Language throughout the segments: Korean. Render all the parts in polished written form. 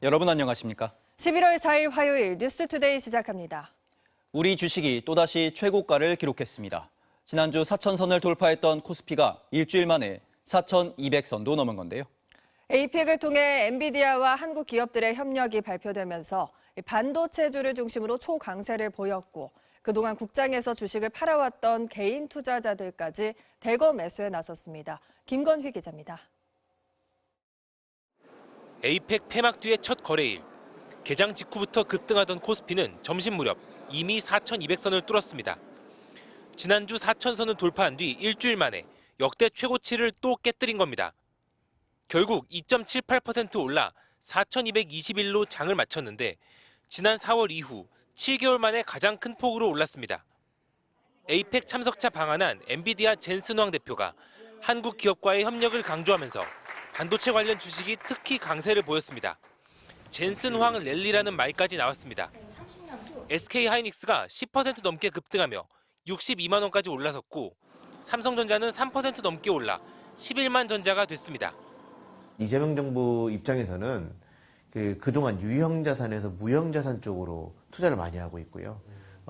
여러분 안녕하십니까? 11월 4일 화요일 뉴스투데이 시작합니다. 우리 주식이 또다시 최고가를 기록했습니다. 지난주 4,000선을 돌파했던 코스피가 일주일 만에 4,200선도 넘은 건데요. APEC을 통해 엔비디아와 한국 기업들의 협력이 발표되면서 반도체주를 중심으로 초강세를 보였고 그동안 국장에서 주식을 팔아왔던 개인 투자자들까지 대거 매수에 나섰습니다. 김건휘 기자입니다. 에이펙 폐막 뒤의 첫 거래일. 개장 직후부터 급등하던 코스피는 점심 무렵 이미 4,200선을 뚫었습니다. 지난주 4,000선을 돌파한 뒤 일주일 만에 역대 최고치를 또 깨뜨린 겁니다. 결국 2.78% 올라 4,221로 장을 마쳤는데 지난 4월 이후 7개월 만에 가장 큰 폭으로 올랐습니다. 에이펙 참석차 방한한 엔비디아 젠슨 황 대표가 한국 기업과의 협력을 강조하면서 반도체 관련 주식이 특히 강세를 보였습니다. 젠슨 황 랠리라는 말까지 나왔습니다. SK 하이닉스가 10% 넘게 급등하며 62만 원까지 올라섰고 삼성전자는 3% 넘게 올라 11만 전자가 됐습니다. 이재명 정부 입장에서는 그동안 유형자산에서 무형자산 쪽으로 투자를 많이 하고 있고요.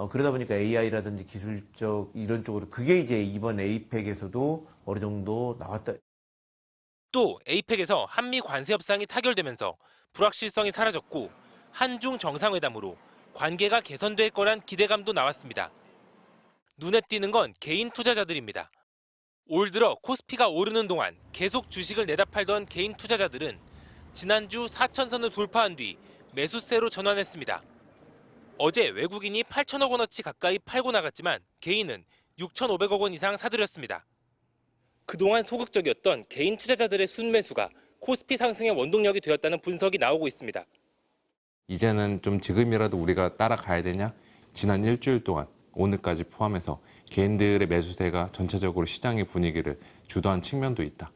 그러다 보니까 AI라든지 기술적 이런 쪽으로 그게 이제 이번 에이펙에서도 어느 정도 나왔다. 또 에이펙에서 한미 관세 협상이 타결되면서 불확실성이 사라졌고 한중 정상회담으로 관계가 개선될 거란 기대감도 나왔습니다. 눈에 띄는 건 개인 투자자들입니다. 올 들어 코스피가 오르는 동안 계속 주식을 내다 팔던 개인 투자자들은 지난주 4,000선을 돌파한 뒤 매수세로 전환했습니다. 어제 외국인이 8천억 원어치 가까이 팔고 나갔지만 개인은 6,500억 원 이상 사들였습니다. 그동안 소극적이었던 개인 투자자들의 순매수가 코스피 상승의 원동력이 되었다는 분석이 나오고 있습니다. 이제는 좀 지금이라도 우리가 따라가야 되냐? 지난 일주일 동안 오늘까지 포함해서 개인들의 매수세가 전체적으로 시장의 분위기를 주도한 측면도 있다.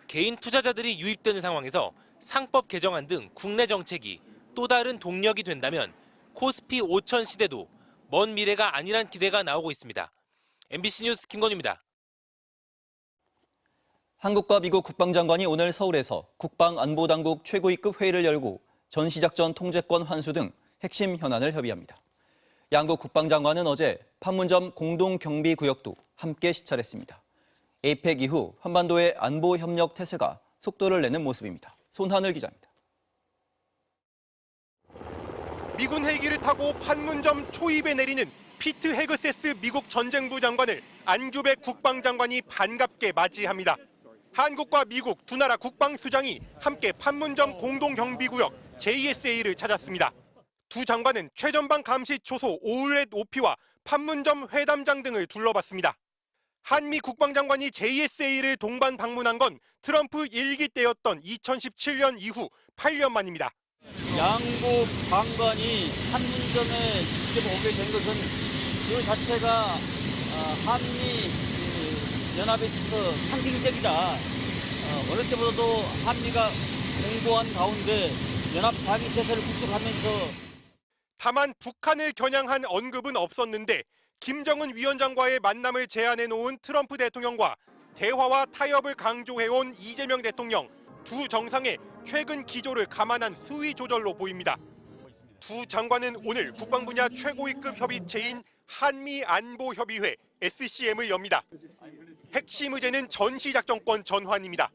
개인 투자자들이 유입되는 상황에서 상법 개정안 등 국내 정책이 또 다른 동력이 된다면 코스피 5천 시대도 먼 미래가 아니란 기대가 나오고 있습니다. MBC 뉴스 김건우입니다. 한국과 미국 국방장관이 오늘 서울에서 국방안보당국 최고위급 회의를 열고 전시작전 통제권 환수 등 핵심 현안을 협의합니다. 양국 국방장관은 어제 판문점 공동경비구역도 함께 시찰했습니다. 에이펙 이후 한반도의 안보협력 태세가 속도를 내는 모습입니다. 손하늘 기자입니다. 미군 헬기를 타고 판문점 초입에 내리는 피트 헤그세스 미국 전쟁부 장관을 안규백 국방장관이 반갑게 맞이합니다. 한국과 미국 두 나라 국방수장이 함께 판문점 공동경비구역 JSA를 찾았습니다. 두 장관은 최전방 감시 초소 오울렛 오피와 판문점 회담장 등을 둘러봤습니다. 한미 국방장관이 JSA를 동반 방문한 건 트럼프 1기 때였던 2017년 이후 8년 만입니다. 양국 장관이 판문점에 직접 오게 된 것은 그 자체가 한미 연합에 있어서 상징적이다. 어느 때보다도 한미가 공고한 가운데 연합 방위 태세를 구축하면서 다만 북한을 겨냥한 언급은 없었는데 김정은 위원장과의 만남을 제안해 놓은 트럼프 대통령과 대화와 타협을 강조해온 이재명 대통령, 두 정상의 최근 기조를 감안한 수위 조절로 보입니다. 두 장관은 오늘 국방 분야 최고위급 협의체인 한미안보협의회 SCM을 엽니다. 핵심 의제는 전시작전권 전환입니다.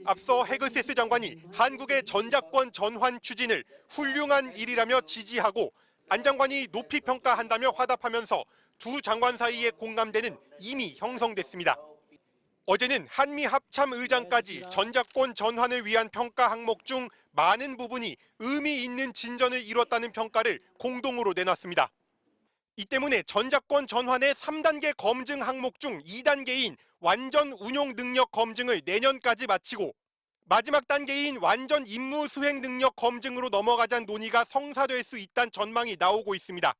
앞서 헤그세스 장관이 한국의 전작권 전환 추진을 훌륭한 일이라며 지지하고 안 장관이 높이 평가한다며 화답하면서 두 장관 사이의 공감대는 이미 형성됐습니다. 어제는 한미 합참 의장까지 전작권 전환을 위한 평가 항목 중 많은 부분이 의미 있는 진전을 이뤘다는 평가를 공동으로 내놨습니다. 이 때문에 전작권 전환의 3단계 검증 항목 중 2단계인 완전 운용 능력 검증을 내년까지 마치고 마지막 단계인 완전 임무 수행 능력 검증으로 넘어가자는 논의가 성사될 수 있다는 전망이 나오고 있습니다.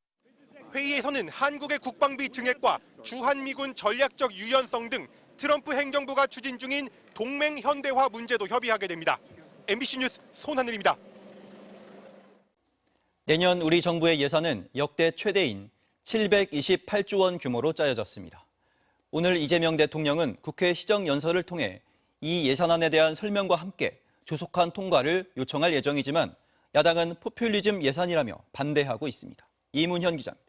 회의에서는 한국의 국방비 증액과 주한미군 전략적 유연성 등 트럼프 행정부가 추진 중인 동맹 현대화 문제도 협의하게 됩니다. MBC 뉴스 손하늘입니다. 내년 우리 정부의 예산은 역대 최대인 728조 원 규모로 짜여졌습니다. 오늘 이재명 대통령은 국회 시정연설을 통해 이 예산안에 대한 설명과 함께 조속한 통과를 요청할 예정이지만 야당은 포퓰리즘 예산이라며 반대하고 있습니다. 이문현 기자입니다.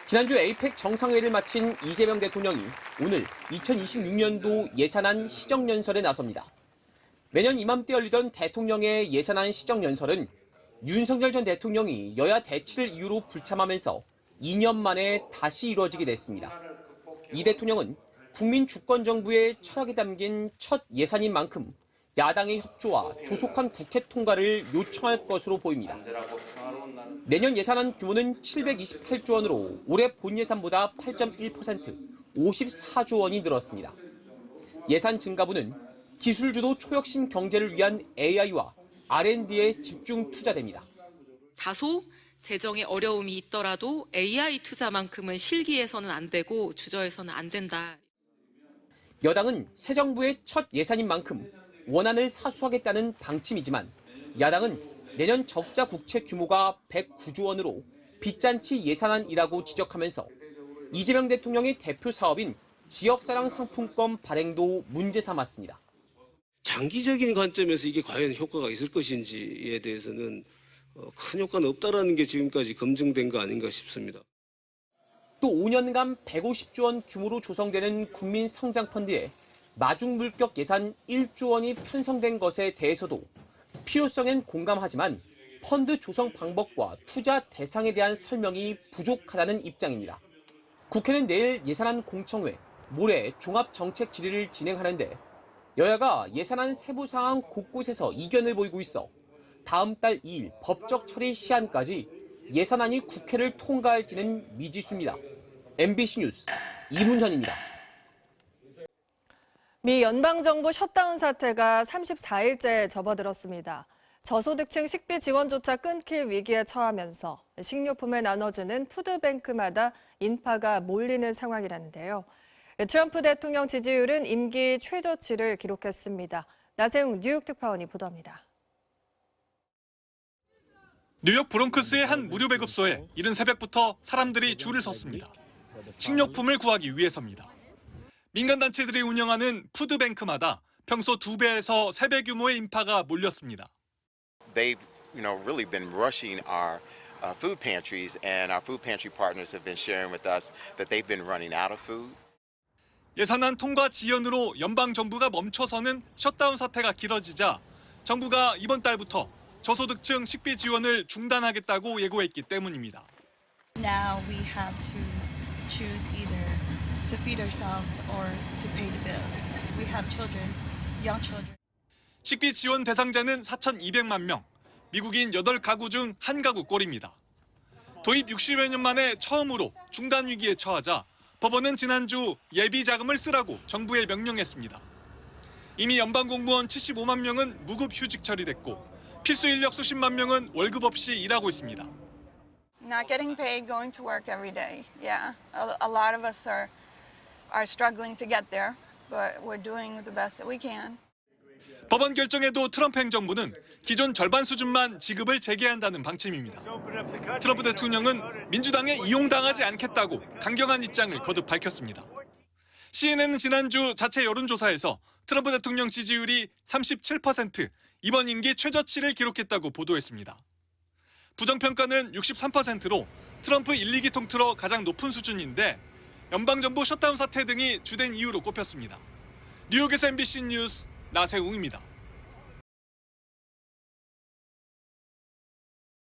지난주 에이펙 정상회의를 마친 이재명 대통령이 오늘 2026년도 예산안 시정연설에 나섭니다. 매년 이맘때 열리던 대통령의 예산안 시정연설은 윤석열 전 대통령이 여야 대치를 이유로 불참하면서 2년 만에 다시 이루어지게 됐습니다. 이 대통령은 국민 주권 정부의 철학이 담긴 첫 예산인 만큼 야당의 협조와 조속한 국회 통과를 요청할 것으로 보입니다. 내년 예산안 규모는 728조 원으로 올해 본 예산보다 8.1%, 54조 원이 늘었습니다. 예산 증가분은 기술주도 초혁신 경제를 위한 AI와 R&D에 집중 투자됩니다. 다소 재정에 어려움이 있더라도 AI 투자만큼은 실기에서는 안 되고 주저에서는 안 된다. 여당은 새 정부의 첫 예산인 만큼 원안을 사수하겠다는 방침이지만 야당은 내년 적자 국채 규모가 109조 원으로 빚잔치 예산안이라고 지적하면서 이재명 대통령의 대표 사업인 지역사랑 상품권 발행도 문제 삼았습니다. 장기적인 관점에서 이게 과연 효과가 있을 것인지에 대해서는 큰 효과는 없다라는 게 지금까지 검증된 거 아닌가 싶습니다. 또 5년간 150조 원 규모로 조성되는 국민성장펀드에 마중 물격 예산 1조 원이 편성된 것에 대해서도 필요성엔 공감하지만 펀드 조성 방법과 투자 대상에 대한 설명이 부족하다는 입장입니다. 국회는 내일 예산안 공청회, 모레 종합정책 질의를 진행하는데 여야가 예산안 세부 사항 곳곳에서 이견을 보이고 있어 다음 달 2일 법적 처리 시한까지 예산안이 국회를 통과할지는 미지수입니다. MBC 뉴스 이문현입니다. 미 연방정부 셧다운 사태가 34일째 접어들었습니다. 저소득층 식비 지원조차 끊길 위기에 처하면서 식료품을 나눠주는 푸드뱅크마다 인파가 몰리는 상황이라는데요. 트럼프 대통령 지지율은 임기 최저치를 기록했습니다. 나세웅 뉴욕 특파원이 보도합니다. 뉴욕 브롱크스의 한 무료 배급소에 이른 새벽부터 사람들이 줄을 섰습니다. 식료품을 구하기 위해서입니다. 민간단체들이 운영하는 푸드뱅크마다 평소 2배에서 3배 규모의 인파가 몰렸습니다. They've, really been rushing our food pantries, and our food pantry partners have been sharing with us that they've been running out of food. 예산안 통과 지연으로 연방 정부가 멈춰서는 셧다운 사태가 길어지자 정부가 이번 달부터 저소득층 식비 지원을 중단하겠다고 예고했기 때문입니다. Now we have to choose either to feed ourselves or to pay the bills. We have children, young children. 식비 지원 대상자는 4,200만 명, 미국인 8가구 중 1가구 꼴입니다. 도입 60여 년 만에 처음으로 중단 위기에 처하자 법원은 지난주 예비 자금을 쓰라고 정부에 명령했습니다. 이미 연방 공무원 75만 명은 무급 휴직 처리됐고 필수 인력 수십만 명은 월급 없이 일하고 있습니다. Not getting paid, going to work every day. Yeah, a lot of us are struggling to get there, but we're doing the best that we can. 법원 결정에도 트럼프 행정부는 기존 절반 수준만 지급을 재개한다는 방침입니다. 트럼프 대통령은 민주당에 이용당하지 않겠다고 강경한 입장을 거듭 밝혔습니다. CNN은 지난주 자체 여론조사에서 트럼프 대통령 지지율이 37%, 이번 임기 최저치를 기록했다고 보도했습니다. 부정평가는 63%로 트럼프 1, 2기 통틀어 가장 높은 수준인데 연방정부 셧다운 사태 등이 주된 이유로 꼽혔습니다. 뉴욕에서 MBC 뉴스 나세웅입니다.